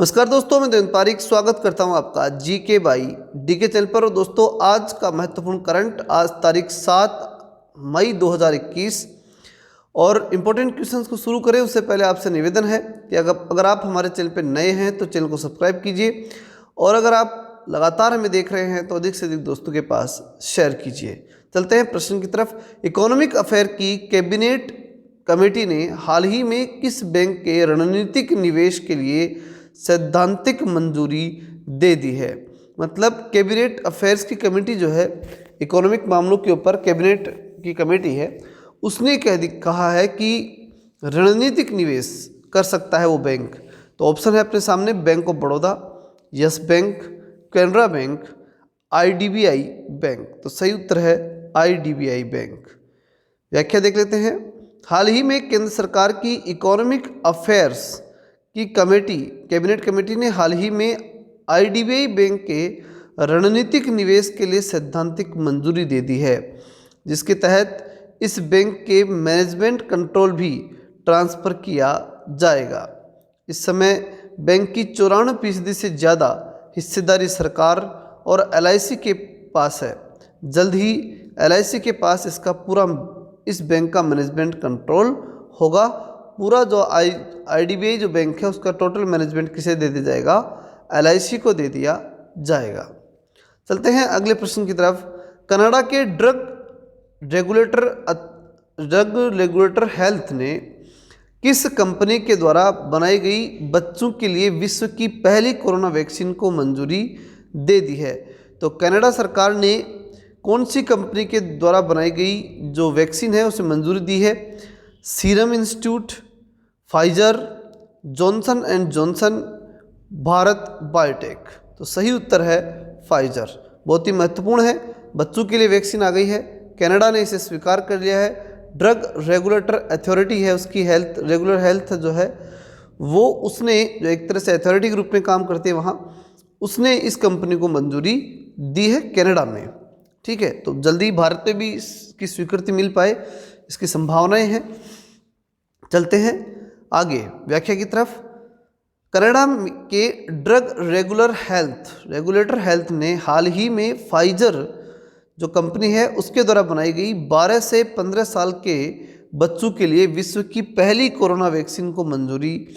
नमस्कार दोस्तों, मैं देवेंद्र पारिक स्वागत करता हूं आपका जीके बाई डीके चैनल पर। और दोस्तों, आज का महत्वपूर्ण करंट, आज तारीख 7 मई 2021 और इम्पोर्टेंट क्वेश्चंस को शुरू करें उससे पहले आपसे निवेदन है कि अगर आप हमारे चैनल पर नए हैं तो चैनल को सब्सक्राइब कीजिए, और अगर आप लगातार हमें देख रहे हैं तो अधिक से अधिक दोस्तों के पास शेयर कीजिए। चलते हैं प्रश्न की तरफ। इकोनॉमिक अफेयर की कैबिनेट कमेटी ने हाल ही में किस बैंक के रणनीतिक निवेश के लिए सैद्धांतिक मंजूरी दे दी है? मतलब कैबिनेट अफेयर्स की कमेटी जो है, इकोनॉमिक मामलों के ऊपर कैबिनेट की कमेटी है, उसने कहा है कि रणनीतिक निवेश कर सकता है वो बैंक। तो ऑप्शन है अपने सामने, bank of Baroda, yes bank, Canara bank, IDBI bank. तो सही उत्तर है आईडीबीआई बैंक। व्याख्या देख लेते हैं। हाल ही में केंद्र सरकार की इकोनॉमिक अफेयर्स की कमेटी, कैबिनेट कमेटी ने हाल ही में आईडीबीआई बैंक के रणनीतिक निवेश के लिए सैद्धांतिक मंजूरी दे दी है, जिसके तहत इस बैंक के मैनेजमेंट कंट्रोल भी ट्रांसफ़र किया जाएगा। इस समय बैंक की 94% से ज़्यादा हिस्सेदारी सरकार और एलआईसी के पास है। जल्द ही एलआईसी के पास इस बैंक का मैनेजमेंट कंट्रोल होगा। पूरा जो आईडीबीआई जो बैंक है उसका टोटल मैनेजमेंट किसे दे दिया जाएगा? एलआईसी को दे दिया जाएगा। चलते हैं अगले प्रश्न की तरफ। कनाडा के ड्रग रेगुलेटर हेल्थ ने किस कंपनी के द्वारा बनाई गई बच्चों के लिए विश्व की पहली कोरोना वैक्सीन को मंजूरी दे दी है? तो कनाडा सरकार ने कौन सी कंपनी के द्वारा बनाई गई जो वैक्सीन है उसे मंजूरी दी है? Serum institute, Pfizer, Johnson and Johnson, Bharat biotech. तो सही उत्तर है फाइजर। बहुत ही महत्वपूर्ण है, बच्चों के लिए वैक्सीन आ गई है, कनाडा ने इसे स्वीकार कर लिया है। ड्रग रेगुलेटर अथॉरिटी है, उसकी रेगुलर हेल्थ जो है वो, उसने जो एक तरह से अथॉरिटी के रूप में काम करती है वहाँ, उसने इस कंपनी को मंजूरी दी है कनाडा में। ठीक है, तो जल्दी भारत में भी इसकी स्वीकृति मिल पाए, इसकी संभावनाएं हैं। चलते हैं आगे व्याख्या की तरफ। कनाडा के ड्रग रेगुलेटर हेल्थ ने हाल ही में फाइजर जो कंपनी है उसके द्वारा बनाई गई 12 से 15 साल के बच्चों के लिए विश्व की पहली कोरोना वैक्सीन को मंजूरी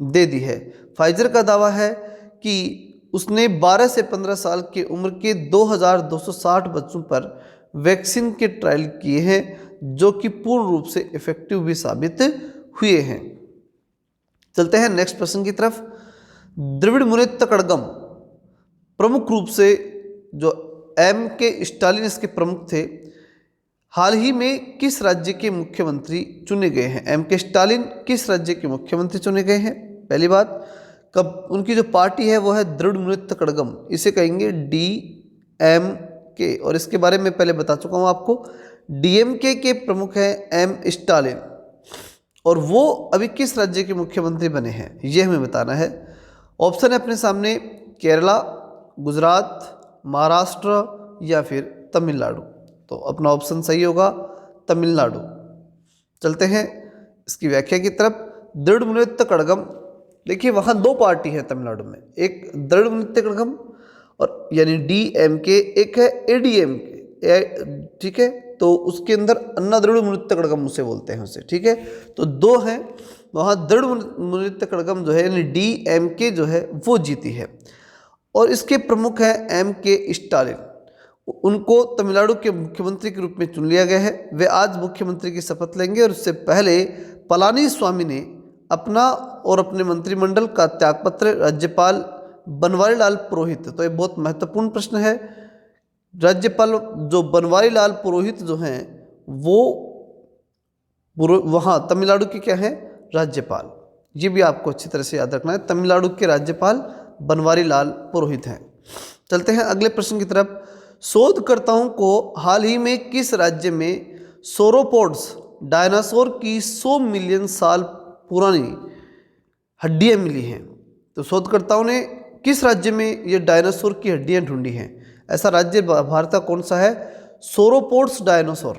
दे दी है। फाइजर का दावा है कि उसने 12 से 15 साल की उम्र के 2260 बच्चों पर वैक्सीन के ट्रायल किए हैं, जो कि पूर्ण रूप से इफेक्टिव भी साबित हुए हैं। चलते हैं नेक्स्ट प्रश्न की तरफ। द्रविड़ मुनेत्र कड़गम प्रमुख रूप से जो M.K. स्टालिन इसके प्रमुख थे, हाल ही में किस राज्य के मुख्यमंत्री चुने गए हैं? M.K. स्टालिन किस राज्य के मुख्यमंत्री चुने गए हैं? पहली बात, कब उनकी जो पार्टी है वो है द्रविड़ मुनेत्र कड़गम, इसे कहेंगे DMK, और इसके बारे में पहले बता चुका हूँ आपको। DMK के प्रमुख हैं M. स्टालिन, और वो अभी किस राज्य के मुख्यमंत्री बने हैं ये हमें बताना है। ऑप्शन है अपने सामने, केरला, गुजरात, महाराष्ट्र या फिर तमिलनाडु। तो अपना ऑप्शन सही होगा तमिलनाडु। चलते हैं इसकी व्याख्या की तरफ। द्रविड़ मुनेत्र कड़गम, देखिए वहाँ दो पार्टी है तमिलनाडु में, एक द्रविड़ मुनेत्र कड़गम और यानी DMK, एक है ADMK। ठीक है, तो उसके अंदर अन्ना द्रविड़ मुनेत्र कड़गम उसे बोलते हैं उसे। ठीक है, तो दो हैं वहाँ। द्रविड़ मुनेत्र कड़गम जो है यानी DMK जो है वो जीती है, और इसके प्रमुख हैं M.K. स्टालिन। उनको तमिलनाडु के मुख्यमंत्री के रूप में चुन लिया गया है। वे आज मुख्यमंत्री की शपथ लेंगे, और उससे पहले पलानीस्वामी ने अपना और अपने मंत्रिमंडल का त्यागपत्र राज्यपाल बनवारी लाल पुरोहित, तो ये बहुत महत्वपूर्ण प्रश्न है, राज्यपाल जो बनवारी लाल पुरोहित जो हैं वो वहाँ तमिलनाडु के क्या हैं? राज्यपाल। ये भी आपको अच्छी तरह से याद रखना है, तमिलनाडु के राज्यपाल बनवारी लाल पुरोहित हैं। चलते हैं अगले प्रश्न की तरफ। शोधकर्ताओं को हाल ही में किस राज्य में सोरोपोड्स डायनासोर की 100 मिलियन साल पुरानी हड्डियां मिली हैं? तो शोधकर्ताओं ने किस राज्य में ये डायनासोर की हड्डियां ढूंढी हैं? ऐसा राज्य भारत का कौन सा है? सोरोपोड्स डायनासोर।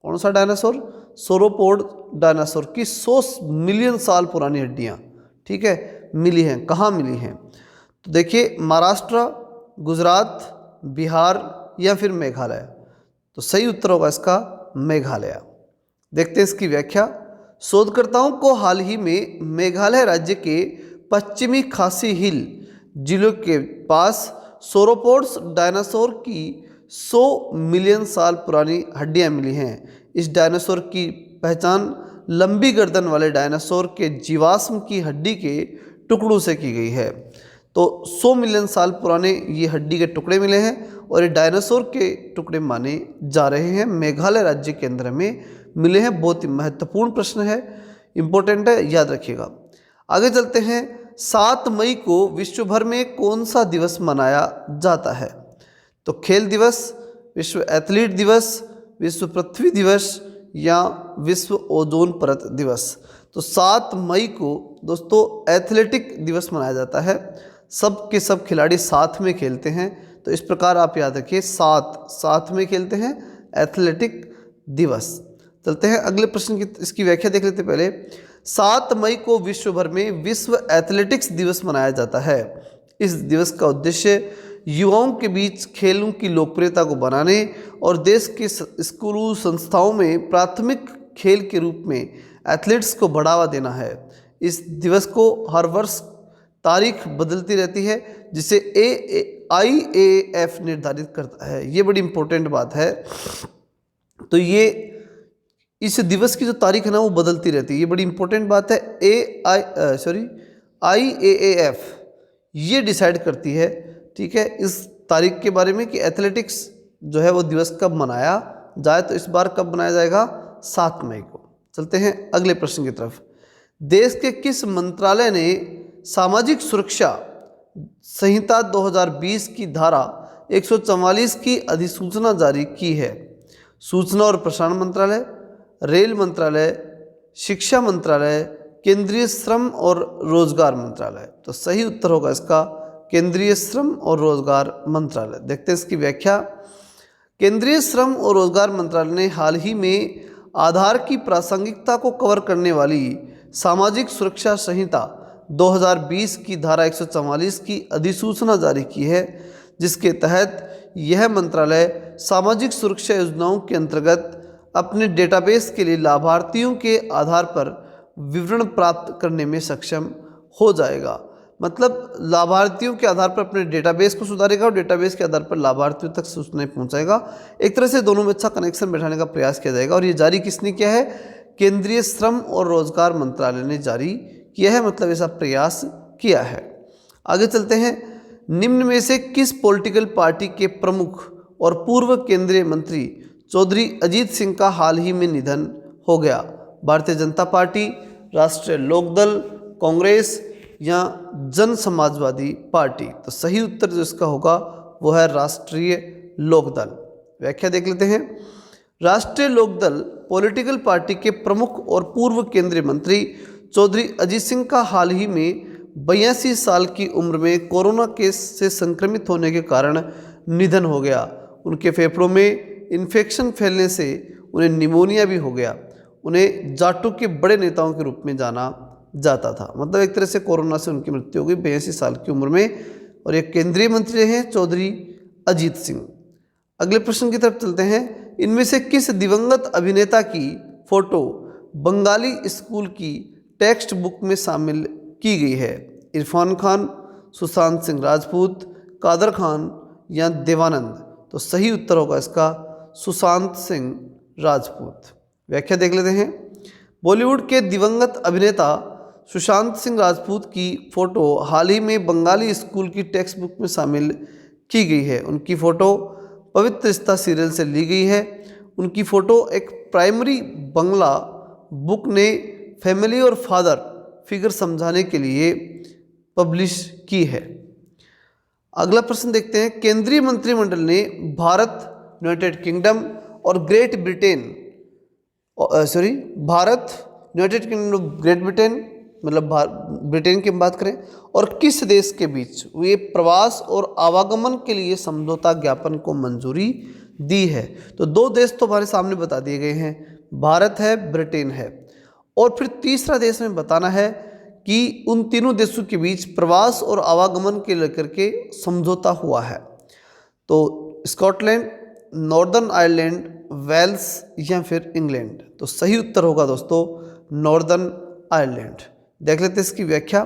कौन सा डायनासोर? सोरोपोड डायनासोर की 100 मिलियन साल पुरानी हड्डियां। ठीक है, मिली हैं, कहाँ मिली हैं? तो देखिए महाराष्ट्र, गुजरात, बिहार या फिर मेघालय। तो सही उत्तर होगा इसका मेघालय। देखते हैं इसकी व्याख्या। शोधकर्ताओं को हाल ही में मेघालय राज्य के पश्चिमी खासी हिल जिलों के पास सोरोपोड्स डायनासोर की 100 मिलियन साल पुरानी हड्डियां मिली हैं। इस डायनासोर की पहचान लंबी गर्दन वाले डायनासोर के जीवाश्म की हड्डी के टुकड़ों से की गई है। तो 100 मिलियन साल पुराने ये हड्डी के टुकड़े मिले हैं और ये डायनासोर के टुकड़े माने जा रहे हैं, मेघालय राज्य के अंदर में मिले हैं। बहुत ही महत्वपूर्ण प्रश्न है, इंपॉर्टेंट है, याद रखिएगा। आगे चलते हैं। 7 मई को विश्व भर में कौन सा दिवस मनाया जाता है? तो खेल दिवस, विश्व एथलीट दिवस, विश्व पृथ्वी दिवस या विश्व ओजोन परत दिवस। तो 7 मई को दोस्तों एथलेटिक दिवस मनाया जाता है। सब के सब खिलाड़ी साथ में खेलते हैं, तो इस प्रकार आप याद रखिए, साथ में खेलते हैं, एथलेटिक दिवस। चलते हैं अगले प्रश्न की, इसकी व्याख्या देख लेते पहले। 7 मई को विश्व भर में विश्व एथलेटिक्स दिवस मनाया जाता है। इस दिवस का उद्देश्य युवाओं के बीच खेलों की लोकप्रियता को बनाने और देश के स्कूलों संस्थाओं में प्राथमिक खेल के रूप में एथलीट्स को बढ़ावा देना है। इस दिवस को हर वर्ष तारीख बदलती रहती है, जिसे IAAF निर्धारित करता है। ये बड़ी इंपॉर्टेंट बात है। तो ये इस दिवस की जो तारीख है ना वो बदलती रहती है, ये बड़ी इंपॉर्टेंट बात है। IAAF ये डिसाइड करती है, ठीक है, इस तारीख के बारे में कि एथलेटिक्स जो है वो दिवस कब मनाया जाए। तो इस बार कब मनाया जाएगा? 7 मई को। चलते हैं अगले प्रश्न की तरफ। देश के किस मंत्रालय ने सामाजिक सुरक्षा संहिता 2020 की धारा 144 की अधिसूचना जारी की है? सूचना और प्रसारण मंत्रालय, रेल मंत्रालय, शिक्षा मंत्रालय, केंद्रीय श्रम और रोजगार मंत्रालय। तो सही उत्तर होगा इसका केंद्रीय श्रम और रोजगार मंत्रालय। देखते हैं इसकी व्याख्या। केंद्रीय श्रम और रोजगार मंत्रालय ने हाल ही में आधार की प्रासंगिकता को कवर करने वाली सामाजिक सुरक्षा संहिता 2020 की धारा 144 की अधिसूचना जारी की है, जिसके तहत यह मंत्रालय सामाजिक सुरक्षा योजनाओं के अंतर्गत अपने डेटाबेस के लिए लाभार्थियों के आधार पर विवरण प्राप्त करने में सक्षम हो जाएगा। मतलब लाभार्थियों के आधार पर अपने डेटाबेस को सुधारेगा और डेटाबेस के आधार पर लाभार्थियों तक सूचनाएं पहुंचाएगा। एक तरह से दोनों में अच्छा कनेक्शन बैठाने का प्रयास किया जाएगा। और ये जारी किसने किया है? केंद्रीय श्रम और रोजगार मंत्रालय ने जारी किया है, मतलब ऐसा प्रयास किया है। आगे चलते हैं। निम्न में से किस पॉलिटिकल पार्टी के प्रमुख और पूर्व केंद्रीय मंत्री चौधरी अजीत सिंह का हाल ही में निधन हो गया? भारतीय जनता पार्टी, राष्ट्रीय लोकदल, कांग्रेस या जन समाजवादी पार्टी? तो सही उत्तर जो इसका होगा वो है राष्ट्रीय लोकदल। व्याख्या देख लेते हैं। राष्ट्रीय लोकदल पॉलिटिकल पार्टी के प्रमुख और पूर्व केंद्रीय मंत्री चौधरी अजीत सिंह का हाल ही में 82 साल की उम्र में कोरोना केस से संक्रमित होने के कारण निधन हो गया। उनके फेफड़ों में इन्फेक्शन फैलने से उन्हें निमोनिया भी हो गया। उन्हें जाटों के बड़े नेताओं के रूप में जाना जाता था। मतलब एक तरह से कोरोना से उनकी मृत्यु हो गई 82 साल की उम्र में। और एक केंद्रीय मंत्री हैं चौधरी अजीत सिंह। अगले प्रश्न की तरफ चलते हैं। इनमें से किस दिवंगत अभिनेता की फोटो बंगाली स्कूल की टेक्स्ट बुक में शामिल की गई है? इरफान खान, सुशांत सिंह राजपूत, कादर खान या देवानंद? तो सही उत्तर होगा इसका सुशांत सिंह राजपूत। व्याख्या देख लेते हैं। बॉलीवुड के दिवंगत अभिनेता सुशांत सिंह राजपूत की फ़ोटो हाल ही में बंगाली स्कूल की टेक्स्ट बुक में शामिल की गई है। उनकी फ़ोटो पवित्र रिश्ता सीरियल से ली गई है। उनकी फ़ोटो एक प्राइमरी बंगला बुक ने फैमिली और फादर फिगर समझाने के लिए पब्लिश की है। अगला प्रश्न देखते हैं। केंद्रीय मंत्रिमंडल ने भारत, यूनाइटेड किंगडम और great Britain United kingdom, great Britain मतलब ब्रिटेन की हम बात करें, और किस देश के बीच वे प्रवास और आवागमन के लिए समझौता ज्ञापन को मंजूरी दी है? तो 2 देश तो हमारे सामने बता दिए गए हैं, भारत है, ब्रिटेन है। और फिर तीसरा देश में बताना है कि उन तीनों देशों के बीच प्रवास और आवागमन के लेकर के समझौता हुआ है। तो स्कॉटलैंड, नॉर्दर्न आयरलैंड, वेल्स या फिर इंग्लैंड। तो सही उत्तर होगा दोस्तों नॉर्दर्न आयरलैंड। देख लेते हैं इसकी व्याख्या।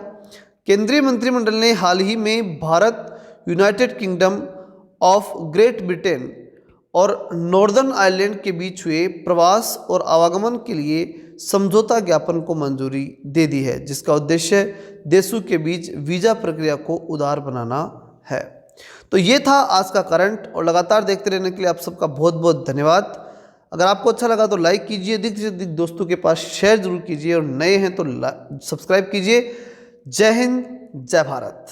केंद्रीय मंत्रिमंडल ने हाल ही में Bharat, United kingdom of great Britain और नॉर्दर्न आयरलैंड के बीच हुए प्रवास और आवागमन के लिए समझौता ज्ञापन को मंजूरी दे दी है, जिसका उद्देश्य देशों के बीच वीजा प्रक्रिया को उदार बनाना है। तो ये था आज का करंट, और लगातार देखते रहने के लिए आप सबका बहुत बहुत धन्यवाद। अगर आपको अच्छा लगा तो लाइक कीजिए, अधिक से अधिक दोस्तों के पास शेयर जरूर कीजिए, और नए हैं तो सब्सक्राइब कीजिए। जय हिंद, जय भारत।